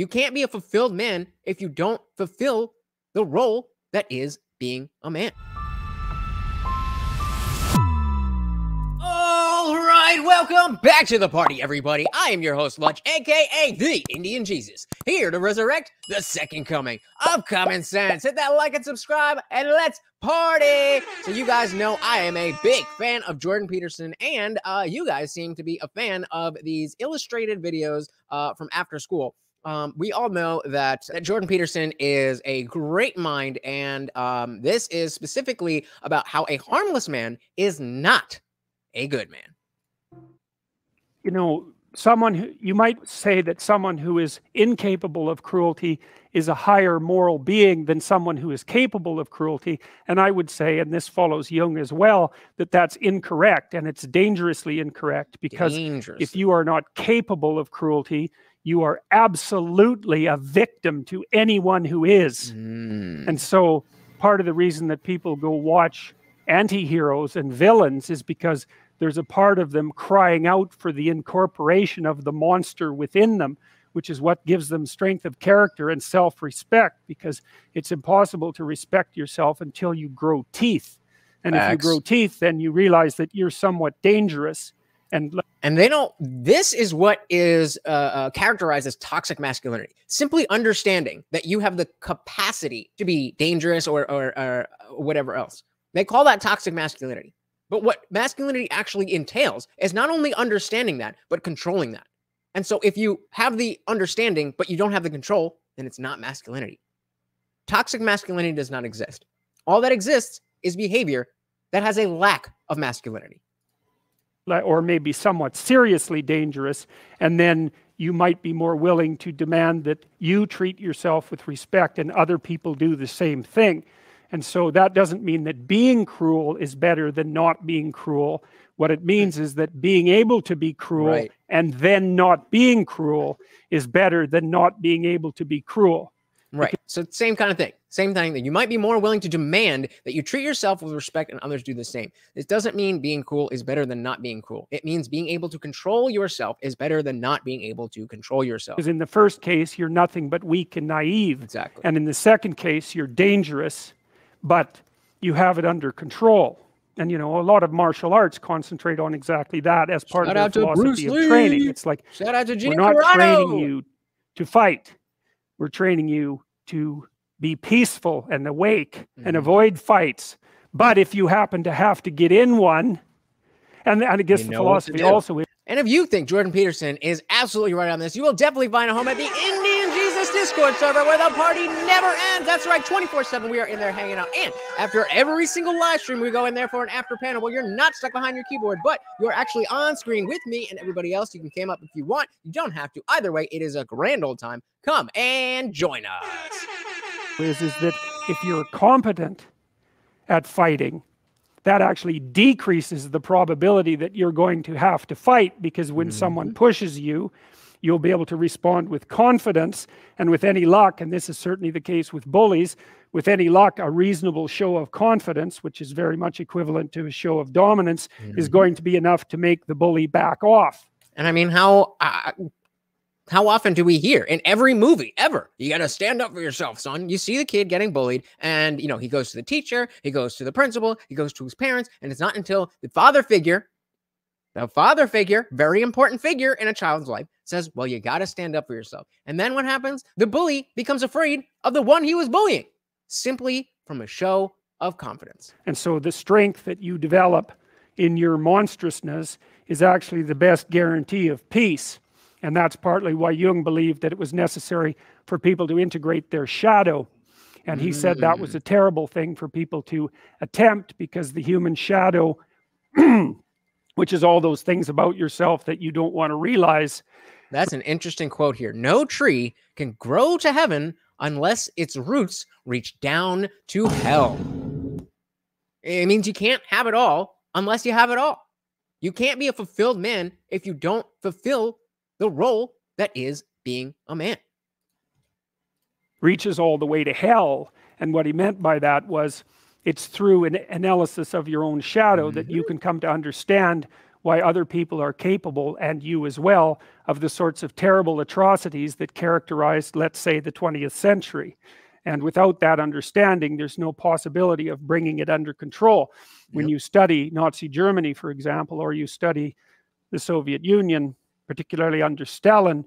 You can't be a fulfilled man if you don't fulfill the role that is being a man. All right, welcome back to the party, everybody. I am your host, Lunch, aka the Indian Jesus, here to resurrect the second coming of common sense. Hit that like and subscribe, and let's party. So you guys know I am a big fan of Jordan Peterson, and you guys seem to be a fan of these illustrated videos from after school. We all know that Jordan Peterson is a great mind, and this is specifically about how a harmless man is not a good man. You know, you might say that someone who is incapable of cruelty is a higher moral being than someone who is capable of cruelty. And I would say, and this follows Jung as well, that that's incorrect, and it's dangerously incorrect, because if you are not capable of cruelty, you are absolutely a victim to anyone who is. And so part of the reason that people go watch anti-heroes and villains is because there's a part of them crying out for the incorporation of the monster within them, which is what gives them strength of character and self-respect, because it's impossible to respect yourself until you grow teeth. And if you grow teeth, then you realize that you're somewhat dangerous. And they don't. This is what is characterized as toxic masculinity. Simply understanding that you have the capacity to be dangerous or whatever else. They call that toxic masculinity. But what masculinity actually entails is not only understanding that, but controlling that. And so if you have the understanding, but you don't have the control, then it's not masculinity. Toxic masculinity does not exist. All that exists is behavior that has a lack of masculinity. Or maybe somewhat seriously dangerous, and then you might be more willing to demand that you treat yourself with respect and other people do the same thing. And so that doesn't mean that being cruel is better than not being cruel. What it means is that being able to be cruel and then not being cruel is better than not being able to be cruel. Right. So same kind of thing. Same thing that you might be more willing to demand that you treat yourself with respect and others do the same. This doesn't mean being cruel is better than not being cruel. It means being able to control yourself is better than not being able to control yourself. Because in the first case, you're nothing but weak and naive. Exactly. And in the second case, you're dangerous, but you have it under control. And, you know, a lot of martial arts concentrate on exactly that as part of their philosophy of training. It's like, we're not training you to fight. We're training you to be peaceful and awake and avoid fights. But if you happen to have to get in one, and I guess the philosophy also is. And if you think Jordan Peterson is absolutely right on this, you will definitely find a home at the Indian Jesus Discord server where the party never ends. That's right, 24/7 we are in there hanging out. And after every single live stream, we go in there for an after panel where you're not stuck behind your keyboard, but you're actually on screen with me and everybody else. You can cam up if you want. You don't have to. Either way, it is a grand old time. Come and join us. Is that if you're competent at fighting, that actually decreases the probability that you're going to have to fight, because when someone pushes you, you'll be able to respond with confidence, and with any luck, and this is certainly the case with bullies, with any luck, a reasonable show of confidence, which is very much equivalent to a show of dominance, is going to be enough to make the bully back off. And I mean, how often do we hear in every movie ever, you got to stand up for yourself, son? You see the kid getting bullied and, you know, he goes to the teacher, he goes to the principal, he goes to his parents. And it's not until the father figure, very important figure in a child's life, says, well, you got to stand up for yourself. And then what happens? The bully becomes afraid of the one he was bullying, simply from a show of confidence. And so the strength that you develop in your monstrousness is actually the best guarantee of peace. And that's partly why Jung believed that it was necessary for people to integrate their shadow. And he said that was a terrible thing for people to attempt, because the human shadow, which is all those things about yourself that you don't want to realize. That's an interesting quote here. No tree can grow to heaven unless its roots reach down to hell. It means you can't have it all unless you have it all. You can't be a fulfilled man if you don't fulfill the role that is being a man. Reaches all the way to hell. And what he meant by that was it's through an analysis of your own shadow that you can come to understand why other people are capable, and you as well, of the sorts of terrible atrocities that characterized, let's say, the 20th century. And without that understanding, there's no possibility of bringing it under control. When you study Nazi Germany, for example, or you study the Soviet Union, particularly under Stalin,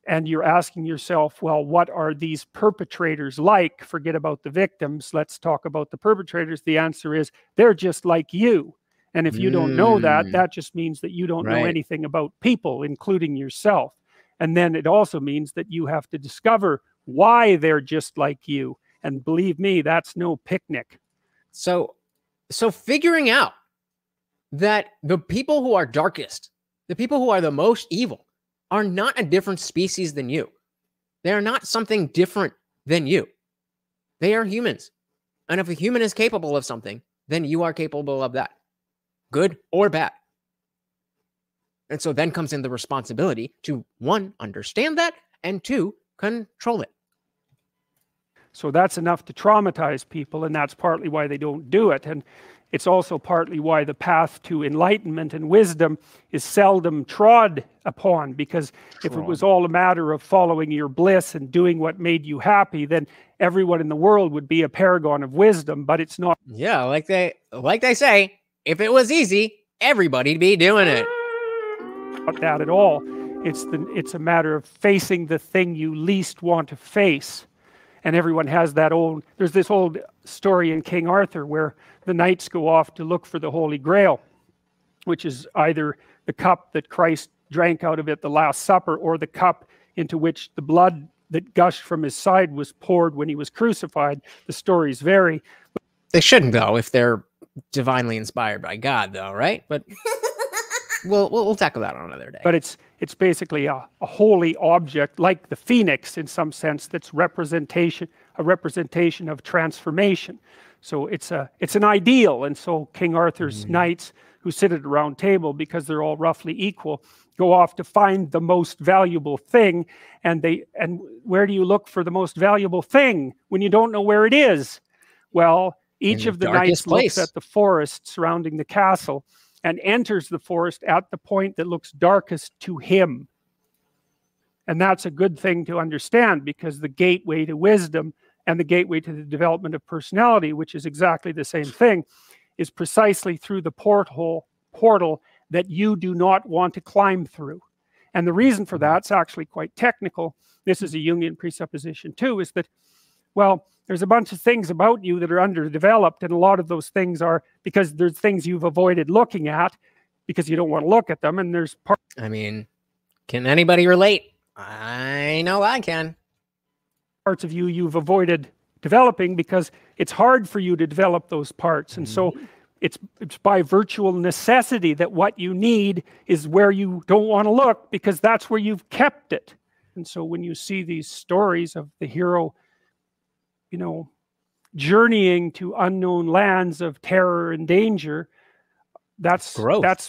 and you're asking yourself, well, what are these perpetrators like? Forget about the victims, let's talk about the perpetrators. The answer is, they're just like you. And if you don't know that, that just means that you don't know anything about people, including yourself. And then it also means that you have to discover why they're just like you. And believe me, that's no picnic. So figuring out that the people who are darkest, the people who are the most evil, are not a different species than you. They are not something different than you. They are humans. And if a human is capable of something, then you are capable of that, good or bad. And so then comes in the responsibility to, one, understand that, and two, control it. So that's enough to traumatize people, and that's partly why they don't do it. And it's also partly why the path to enlightenment and wisdom is seldom trod upon, because if it was all a matter of following your bliss and doing what made you happy, then everyone in the world would be a paragon of wisdom. But it's not. Yeah, like they say, if it was easy, everybody'd be doing it. Not that at all. It's a matter of facing the thing you least want to face. And everyone has that old, there's this old story in King Arthur where the knights go off to look for the Holy Grail, which is either the cup that Christ drank out of at the Last Supper, or the cup into which the blood that gushed from his side was poured when he was crucified. The stories vary. They shouldn't, though, if they're divinely inspired by God, though, right? But we'll tackle that on another day. But it's basically a holy object, like the phoenix in some sense, that's a representation of transformation. So it's an ideal. And so King Arthur's knights, who sit at a round table because they're all roughly equal, go off to find the most valuable thing. And where do you look for the most valuable thing when you don't know where it is? Well, each of the knights looks at the forest surrounding the castle and enters the forest at the point that looks darkest to him. And that's a good thing to understand, because the gateway to wisdom and the gateway to the development of personality, which is exactly the same thing, is precisely through the portal that you do not want to climb through. And the reason for that's actually quite technical. This is a Jungian presupposition too, is that, well, there's a bunch of things about you that are underdeveloped, and a lot of those things are because there's things you've avoided looking at because you don't want to look at them. And there's I mean, can anybody relate? I know I can. Parts of you you've avoided developing because it's hard for you to develop those parts. And so it's by virtual necessity that what you need is where you don't want to look, because that's where you've kept it. And so when you see these stories of the hero, you know, journeying to unknown lands of terror and danger, that's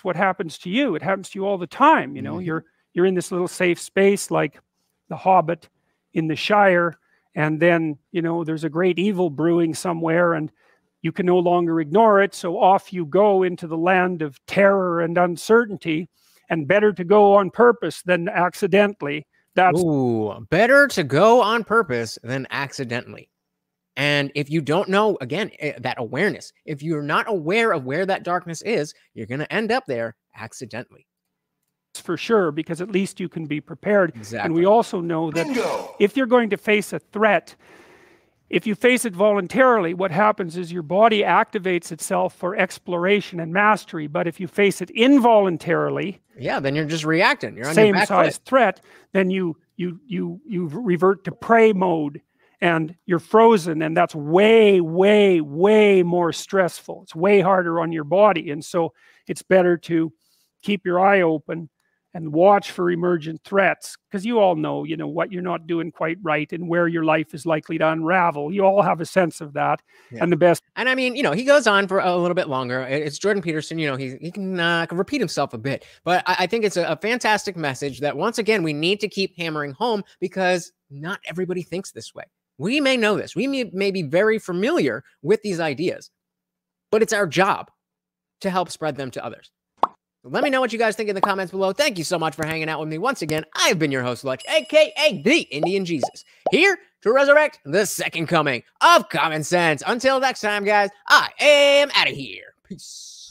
what happens to you. It happens to you all the time. You know, you're in this little safe space like the Hobbit in the Shire, and then, you know, there's a great evil brewing somewhere and you can no longer ignore it, so off you go into the land of terror and uncertainty. And better to go on purpose than accidentally. Better to go on purpose than accidentally. And if you don't know, again, that awareness, if you're not aware of where that darkness is, you're going to end up there accidentally. For sure, because at least you can be prepared. Exactly. And we also know that if you're going to face a threat, if you face it voluntarily, what happens is your body activates itself for exploration and mastery. But if you face it involuntarily, then you're just reacting. You're on same your back size foot. threat, then you revert to prey mode. And you're frozen, and that's way, way, way more stressful. It's way harder on your body. And so it's better to keep your eye open and watch for emergent threats, because you all know, you know, what you're not doing quite right and where your life is likely to unravel. You all have a sense of that. And the best. And I mean, you know, he goes on for a little bit longer. It's Jordan Peterson, you know, he can repeat himself a bit, but I think it's a fantastic message that, once again, we need to keep hammering home, because not everybody thinks this way. We may know this. We may be very familiar with these ideas, but it's our job to help spread them to others. Let me know what you guys think in the comments below. Thank you so much for hanging out with me once again. I've been your host, Lutch, aka the Indian Jesus, here to resurrect the second coming of common sense. Until next time, guys, I am out of here. Peace.